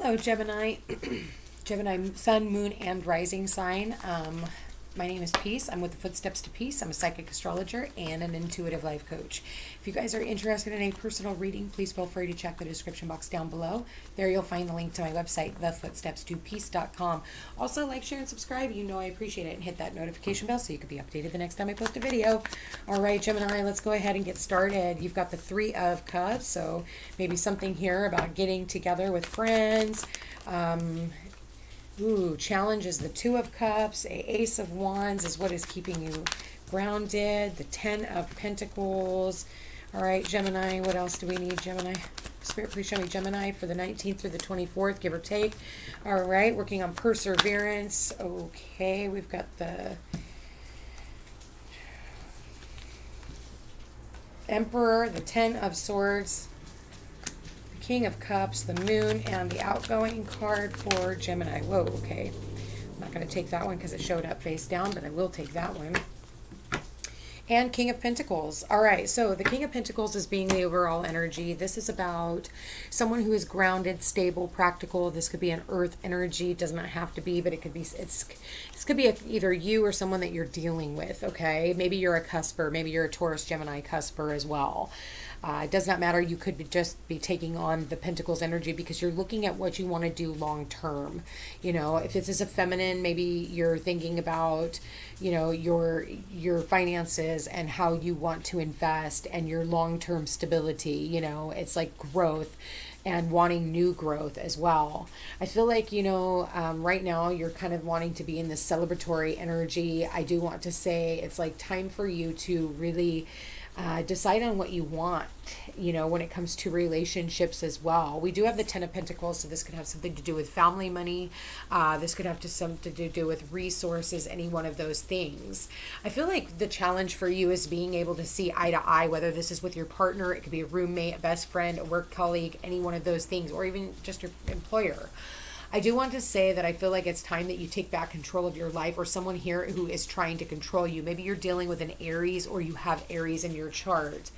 Hello, Gemini. Gemini sun, moon, and rising sign. My name is Peace. I'm with the Footsteps to Peace. I'm a psychic astrologer and an intuitive life coach. If you guys are interested in a personal reading, please feel free to check the description box down below. There you'll find the link to my website, thefootstepstopeace.com. Also, like, share, and subscribe. You know I appreciate it. And hit that notification bell so you can be updated the next time I post a video. All right, Gemini, let's go ahead and get started. You've got the Three of Cups, so maybe something here about getting together with friends. Challenge is the Two of Cups. Ace of Wands is what is keeping you grounded. The Ten of Pentacles. All right, Gemini, what else do we need, Gemini? Spirit, please show me Gemini for the 19th through the 24th, give or take. All right, working on perseverance. Okay, we've got the Emperor, the Ten of Swords, King of Cups, the Moon, and the outgoing card for Gemini. Whoa, okay. I'm not going to take that one because it showed up face down, but I will take that one. And King of Pentacles. All right, so the King of Pentacles is being the overall energy. This is about someone who is grounded, stable, practical. This could be an earth energy. It does not have to be, but it could be, this could be either you or someone that you're dealing with, okay? Maybe you're a cusper. Maybe you're a Taurus, Gemini cusper as well. It does not matter. You could just be taking on the Pentacles energy because you're looking at what you want to do long term. You know, if this is a feminine, maybe you're thinking about, you know, your finances and how you want to invest and your long-term stability. You know, it's like growth and wanting new growth as well. I feel like, you know, right now you're kind of wanting to be in this celebratory energy. I do want to say it's like time for you to really decide on what you want, you know, when it comes to relationships as well. We do have the Ten of Pentacles, so this could have something to do with family money. This could have something to do with resources, any one of those things. I feel like the challenge for you is being able to see eye to eye, whether this is with your partner, it could be a roommate, a best friend, a work colleague, any one of those things, or even just your employer. I do want to say that I feel like it's time that you take back control of your life, or someone here who is trying to control you. Maybe you're dealing with an Aries, or you have Aries in your chart.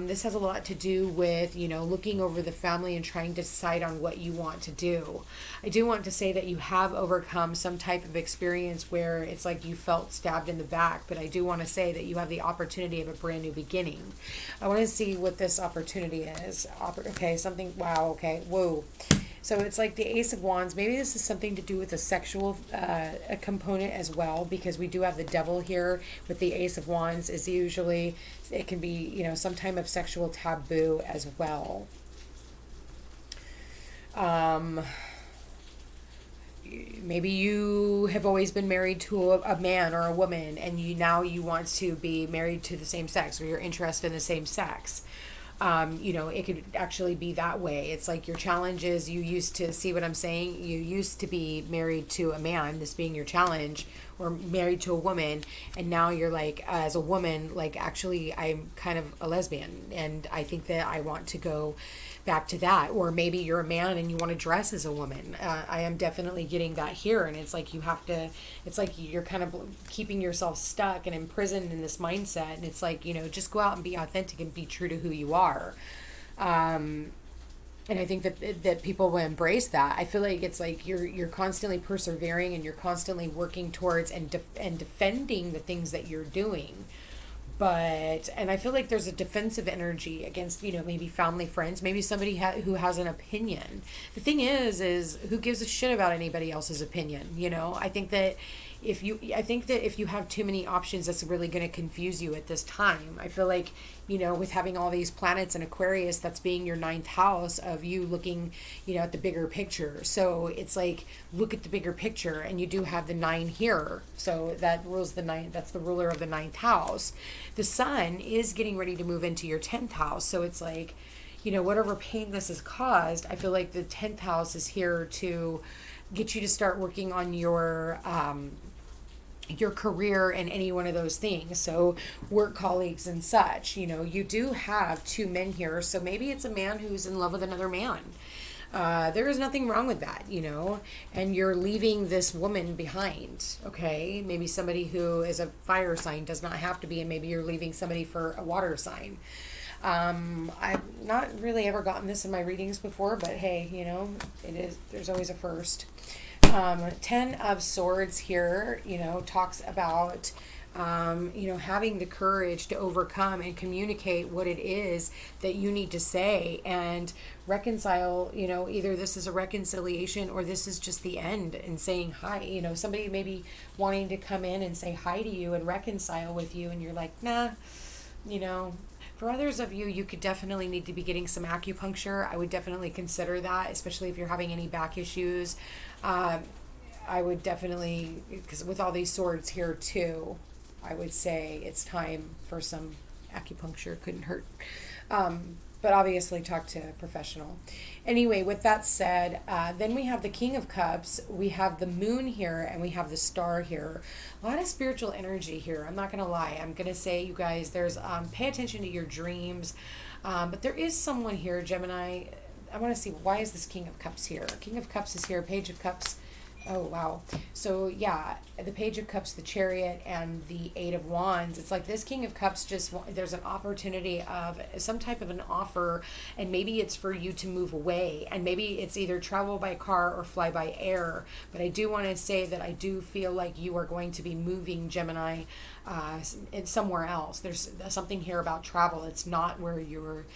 This has a lot to do with, you know, looking over the family and trying to decide on what you want to do. I do want to say that you have overcome some type of experience where it's like you felt stabbed in the back, but I do want to say that you have the opportunity of a brand new beginning. I want to see what this opportunity is. Okay, something, wow, okay, whoa. So it's like the Ace of Wands. Maybe this is something to do with a sexual a component as well, because we do have the Devil here with the Ace of Wands. Is usually, it can be, you know, some type of sexual taboo as well. Maybe you have always been married to a man or a woman, and now you want to be married to the same sex, or you're interested in the same sex. You know, it could actually be that way. It's like your challenge is you used to, see what I'm saying? You used to be married to a man, this being your challenge, or married to a woman, and now you're like, as a woman, like, actually, I'm kind of a lesbian, and I think that I want to go back to that. Or maybe you're a man and you want to dress as a woman. I am definitely getting that here, and it's like you have to, it's like you're kind of keeping yourself stuck and imprisoned in this mindset, and it's like, you know, just go out and be authentic and be true to who you are. And I think that people will embrace that. I feel like it's like you're constantly persevering, and you're constantly working towards and defending the things that you're doing. And I feel like there's a defensive energy against, you know, maybe family, friends, maybe somebody who has an opinion. The thing is who gives a shit about anybody else's opinion? You know, I think that if you have too many options, that's really going to confuse you at this time. I feel like, you know, with having all these planets in Aquarius, that's being your ninth house of you looking, you know, at the bigger picture. So it's like, look at the bigger picture, and you do have the 9 here. So that rules the 9, that's the ruler of the 9th house. The sun is getting ready to move into your 10th house. So it's like, you know, whatever pain this has caused, I feel like the 10th house is here to get you to start working on your career and any one of those things. So work colleagues and such, you know, you do have 2 men here. So maybe it's a man who's in love with another man. There is nothing wrong with that, you know, and you're leaving this woman behind. Okay. Maybe somebody who is a fire sign, does not have to be, and maybe you're leaving somebody for a water sign. I've not really ever gotten this in my readings before, but hey, you know, there's always a first. 10 of Swords here, you know, talks about, you know, having the courage to overcome and communicate what it is that you need to say and reconcile. You know, either this is a reconciliation or this is just the end and saying hi. You know, somebody maybe wanting to come in and say hi to you and reconcile with you, and you're like, nah, you know. For others of you, you could definitely need to be getting some acupuncture. I would definitely consider that, especially if you're having any back issues. I would definitely, because with all these swords here too, I would say it's time for some acupuncture. Couldn't hurt. But obviously talk to a professional. Anyway, with that said, then we have the King of Cups, we have the Moon here, and we have the Star here. A lot of spiritual energy here. I'm not going to lie. I'm going to say, you guys, there's, pay attention to your dreams. But there is someone here, Gemini. I want to see, why is this King of Cups here? King of Cups is here, Page of Cups. Oh, wow. So, yeah, the Page of Cups, the Chariot, and the Eight of Wands. It's like this King of Cups there's an opportunity of some type of an offer, and maybe it's for you to move away, and maybe it's either travel by car or fly by air. But I do want to say that I do feel like you are going to be moving, Gemini, somewhere else. There's something here about travel. It's not where you're...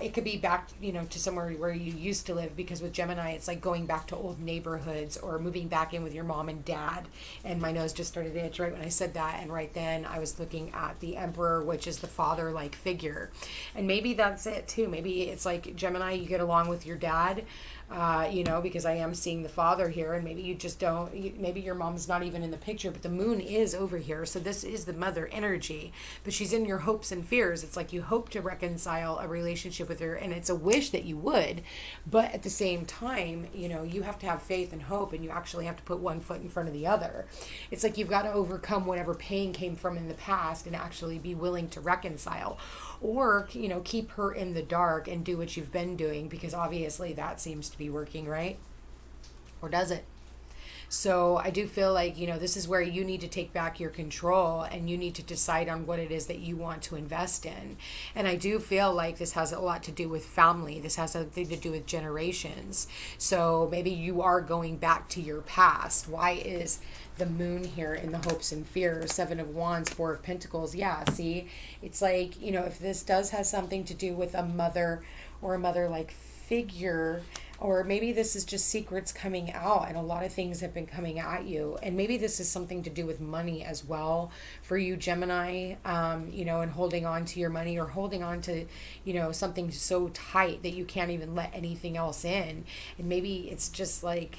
it could be back, you know, to somewhere where you used to live, because with Gemini, it's like going back to old neighborhoods or moving back in with your mom and dad. And my nose just started to itch right when I said that. And right then I was looking at the Emperor, which is the father-like figure. And maybe that's it too. Maybe it's like Gemini, you get along with your dad, you know, because I am seeing the father here, and maybe you just don't, maybe your mom's not even in the picture, but the moon is over here. So this is the mother energy, but she's in your hopes and fears. It's like you hope to reconcile a relationship with her, and it's a wish that you would, but at the same time, you know, you have to have faith and hope, and you actually have to put one foot in front of the other. It's like you've got to overcome whatever pain came from in the past and actually be willing to reconcile, or, you know, keep her in the dark and do what you've been doing, because obviously that seems to be working, right? Or does it? So I do feel like, you know, this is where you need to take back your control, and you need to decide on what it is that you want to invest in. And I do feel like this has a lot to do with family. This has something to do with generations. So maybe you are going back to your past. Why is the moon here in the hopes and fears? Seven of Wands, Four of Pentacles. Yeah, see, it's like, you know, if this does have something to do with a mother or a mother-like figure, or maybe this is just secrets coming out, and a lot of things have been coming at you. And maybe this is something to do with money as well for you, Gemini, you know, and holding on to your money, or holding on to, you know, something so tight that you can't even let anything else in. And maybe it's just like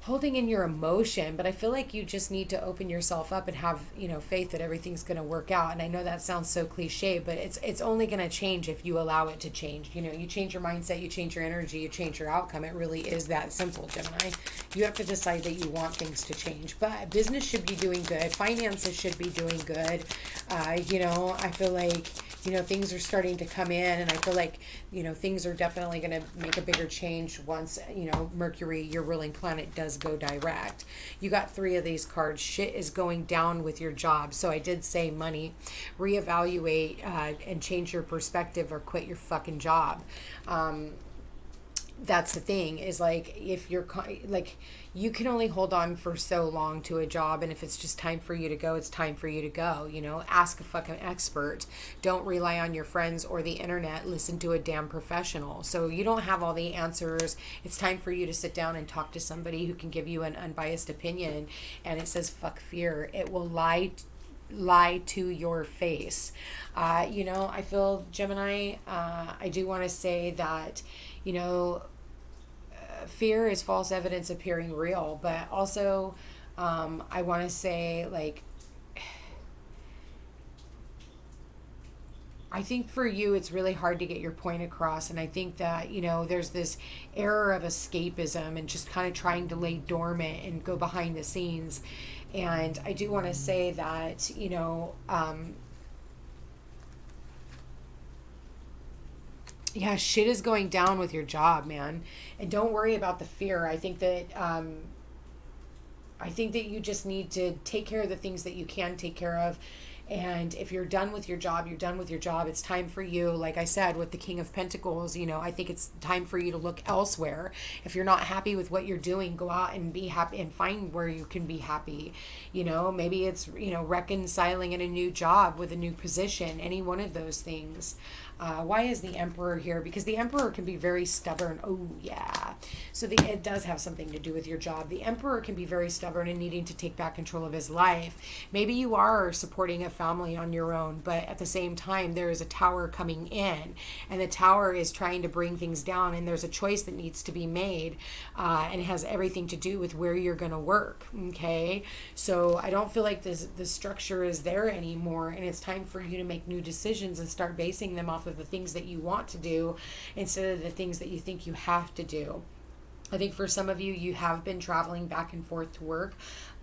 holding in your emotion, but I feel like you just need to open yourself up and have, you know, faith that everything's going to work out. And I know that sounds so cliche, but it's only going to change if you allow it to change. You know, you change your mindset, you change your energy, you change your outcome. It really is that simple, Gemini. You have to decide that you want things to change. But business should be doing good. Finances should be doing good. You know, I feel like, you know, things are starting to come in, and I feel like, you know, things are definitely going to make a bigger change once, you know, Mercury, your ruling planet, does go direct. You got three of these cards. Shit is going down with your job. So I did say money. Reevaluate and change your perspective, or quit your fucking job. That's the thing, is like, if you're like, you can only hold on for so long to a job, and if it's just time for you to go, it's time for you to go. You know, ask a fucking expert. Don't rely on your friends or the internet. Listen to a damn professional. So you don't have all the answers. It's time for you to sit down and talk to somebody who can give you an unbiased opinion. And it says, fuck fear. It will lie to your face. You know, I feel, Gemini, I do want to say that, you know, fear is false evidence appearing real, but also I want to say, like, I think for you it's really hard to get your point across, and I think that, you know, there's this error of escapism and just kind of trying to lay dormant and go behind the scenes. And I do want to say that, you know, yeah, shit is going down with your job, man. And don't worry about the fear. I think that you just need to take care of the things that you can take care of, And if you're done with your job, you're done with your job. It's time for you, like I said, with the King of Pentacles, you know, I think it's time for you to look elsewhere. If you're not happy with what you're doing, go out and be happy and find where you can be happy. You know, maybe it's, you know, reconciling in a new job with a new position, any one of those things. Why is the Emperor here? Because the Emperor can be very stubborn. Oh, yeah. So it does have something to do with your job. The Emperor can be very stubborn and needing to take back control of his life. Maybe you are supporting a family on your own, but at the same time, there is a Tower coming in, and the Tower is trying to bring things down, and there's a choice that needs to be made, and it has everything to do with where you're going to work, okay? So I don't feel like the structure is there anymore, and it's time for you to make new decisions and start basing them off of the things that you want to do instead of the things that you think you have to do. I think for some of you, you have been traveling back and forth to work,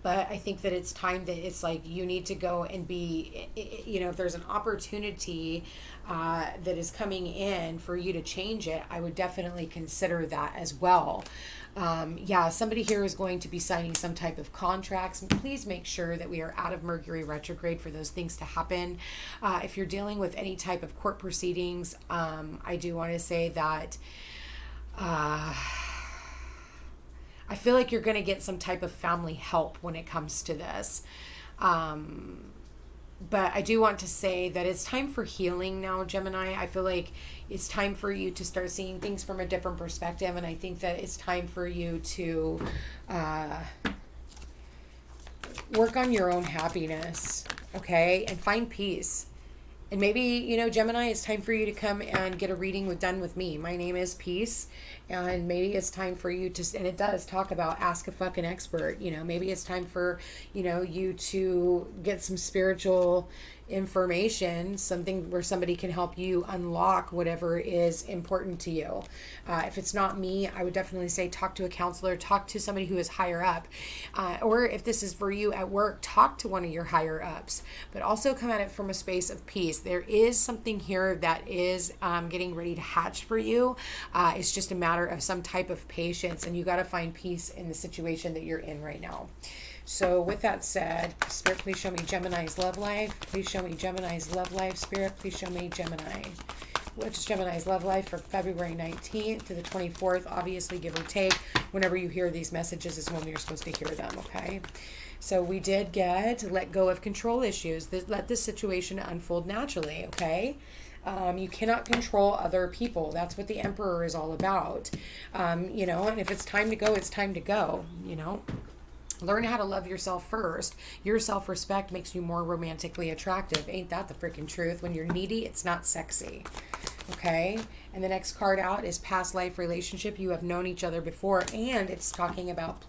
but I think that it's time that it's like you need to go and be, you know, if there's an opportunity that is coming in for you to change it, I would definitely consider that as well. Yeah, somebody here is going to be signing some type of contracts. Please make sure that we are out of Mercury retrograde for those things to happen. If you're dealing with any type of court proceedings, I do want to say that I feel like you're going to get some type of family help when it comes to this. But I do want to say that it's time for healing now, Gemini. I feel like it's time for you to start seeing things from a different perspective. And I think that it's time for you to work on your own happiness, okay? And find peace. And maybe, you know, Gemini, it's time for you to come and get a reading done with me. My name is Peace. And maybe it's time for you to, and it does talk about ask a fucking expert. You know, maybe it's time for, you know, you to get some spiritual information, something where somebody can help you unlock whatever is important to you. If it's not me, I would definitely say talk to a counselor, talk to somebody who is higher up. Or if this is for you at work, talk to one of your higher ups, but also come at it from a space of peace. There is something here that is getting ready to hatch for you. It's just a matter of some type of patience, and you got to find peace in the situation that you're in right now. So with that said, Spirit, please show me Gemini's love life. Please show me Gemini's love life. Spirit, please show me Gemini. What's Gemini's love life for February 19th to the 24th? Obviously, give or take. Whenever you hear these messages is when you're supposed to hear them, okay? So we did get let go of control issues. Let this situation unfold naturally, okay? You cannot control other people. That's what the Emperor is all about. You know, and if it's time to go, it's time to go, you know? Learn how to love yourself first. Your self-respect makes you more romantically attractive. Ain't that the freaking truth? When you're needy, it's not sexy. Okay? And the next card out is past life relationship. You have known each other before, and it's talking about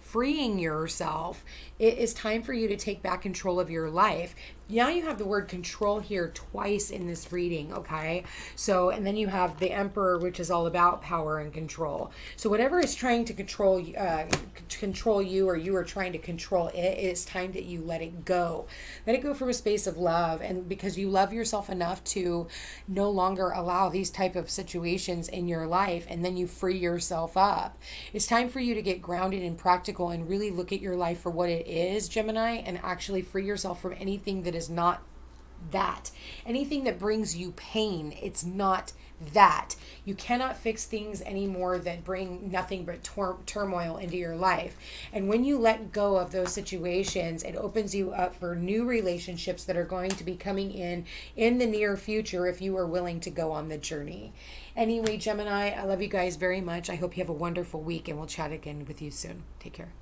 freeing yourself. It is time for you to take back control of your life. Now you have the word control here twice in this reading, okay? So, and then you have the Emperor, which is all about power and control. So whatever is trying to control you, or you are trying to control it, it's time that you let it go. Let it go from a space of love, and because you love yourself enough to no longer allow these type of situations in your life, and then you free yourself up. It's time for you to get grounded and practical and really look at your life for what it is, Gemini, and actually free yourself from anything that is not that. Anything that brings you pain, it's not that. You cannot fix things anymore that bring nothing but turmoil into your life. And when you let go of those situations, it opens you up for new relationships that are going to be coming in the near future if you are willing to go on the journey. Anyway, Gemini, I love you guys very much. I hope you have a wonderful week, and we'll chat again with you soon. Take care.